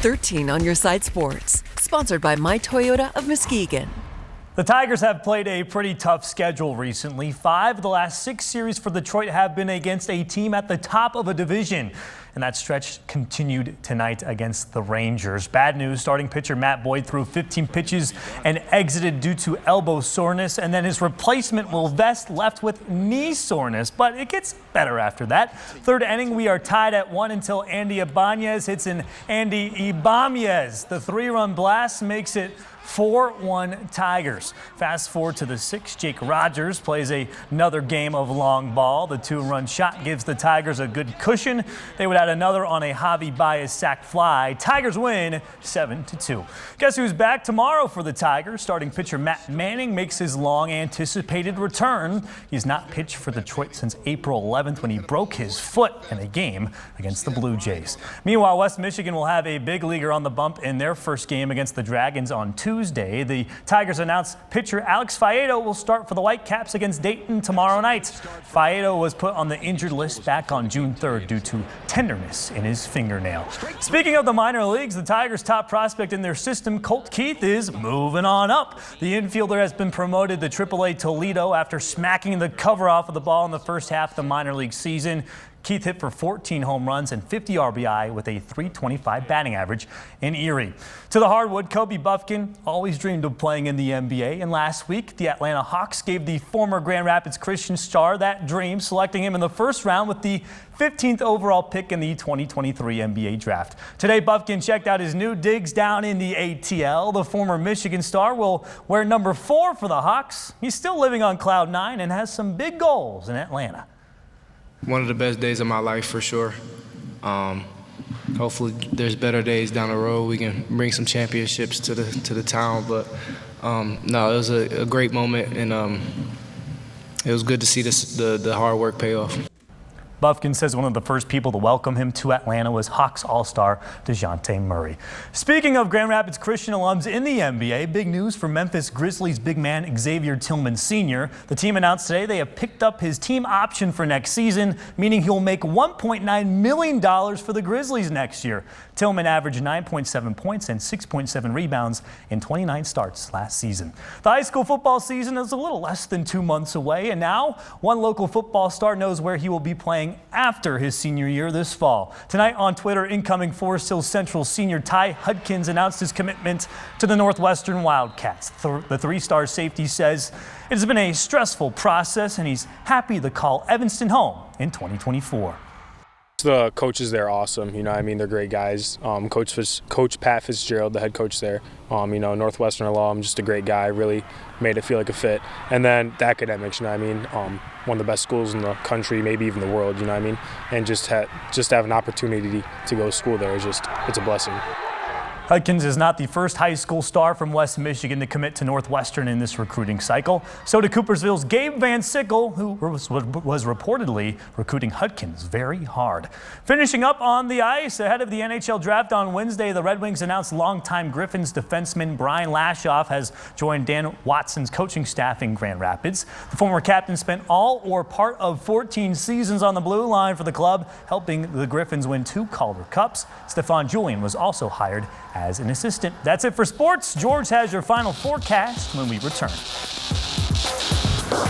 13 on your side sports. Sponsored by My Toyota of Muskegon. The Tigers have played a pretty tough schedule recently. 5 of the last 6 series for Detroit have been against a team at the top of a division. And that stretch continued tonight against the Rangers. Bad news, starting pitcher Matt Boyd threw 15 pitches and exited due to elbow soreness. And then his replacement, Will Vest, left with knee soreness. But it gets better after that. Third inning, we are tied at 1 until Andy Ibanez hits an Andy Ibanez. The 3-run blast makes it 4-1 Tigers. Fast forward to the 6th. Jake Rogers plays another game of long ball. The 2-run shot gives the Tigers a good cushion. They would add another on a Javi Baez sac fly. Tigers win 7-2. Guess who's back tomorrow for the Tigers? Starting pitcher Matt Manning makes his long anticipated return. He's not pitched for Detroit since April 11th when he broke his foot in a game against the Blue Jays. Meanwhile, West Michigan will have a big leaguer on the bump in their first game against the Dragons on Tuesday. The Tigers announced pitcher Alex Faedo will start for the Whitecaps against Dayton tomorrow night. Faedo was put on the injured list back on June 3rd due to tenderness in his fingernail. Speaking of the minor leagues, the Tigers' top prospect in their system, Colt Keith, is moving on up. The infielder has been promoted to AAA Toledo after smacking the cover off of the ball in the first half of the minor league season. Keith hit for 14 home runs and 50 RBI with a .325 batting average in Erie. To the hardwood, Kobe Buffkin always dreamed of playing in the NBA, and last week the Atlanta Hawks gave the former Grand Rapids Christian star that dream, selecting him in the first round with the 15th overall pick in the 2023 NBA draft. Today, Buffkin checked out his new digs down in the ATL. The former Michigan star will wear number 4 for the Hawks. He's still living on cloud 9 and has some big goals in Atlanta. One of the best days of my life for sure. Hopefully there's better days down the road. We can bring some championships to the town. But no, it was a great moment, and it was good to see the hard work pay off. Buffkin says one of the first people to welcome him to Atlanta was Hawks All-Star DeJounte Murray. Speaking of Grand Rapids Christian alums in the NBA, big news for Memphis Grizzlies big man Xavier Tillman Sr. The team announced today they have picked up his team option for next season, meaning he'll make $1.9 million for the Grizzlies next year. Tillman averaged 9.7 points and 6.7 rebounds in 29 starts last season. The high school football season is a little less than 2 months away, and now one local football star knows where he will be playing after his senior year this fall. Tonight on Twitter, incoming Forest Hill Central senior Ty Hudkins announced his commitment to the Northwestern Wildcats. The 3-star safety says it has been a stressful process, and he's happy to call Evanston home in 2024. The coaches there are awesome. You know, I mean, they're great guys. Coach Pat Fitzgerald, the head coach there, Northwestern alum, just a great guy. Really made it feel like a fit. And then the academics, you know, I mean, one of the best schools in the country, maybe even the world. You know, what I mean, and just have an opportunity to go to school there is it's a blessing. Hudkins is not the first high school star from West Michigan to commit to Northwestern in this recruiting cycle. So did Coopersville's Gabe Van Sickle, who was reportedly recruiting Hudkins very hard. Finishing up on the ice, ahead of the NHL draft on Wednesday, the Red Wings announced longtime Griffins defenseman Brian Lashoff has joined Dan Watson's coaching staff in Grand Rapids. The former captain spent all or part of 14 seasons on the blue line for the club, helping the Griffins win 2 Calder Cups. Stefan Julian was also hired as an assistant. That's it for sports. George has your final forecast when we return.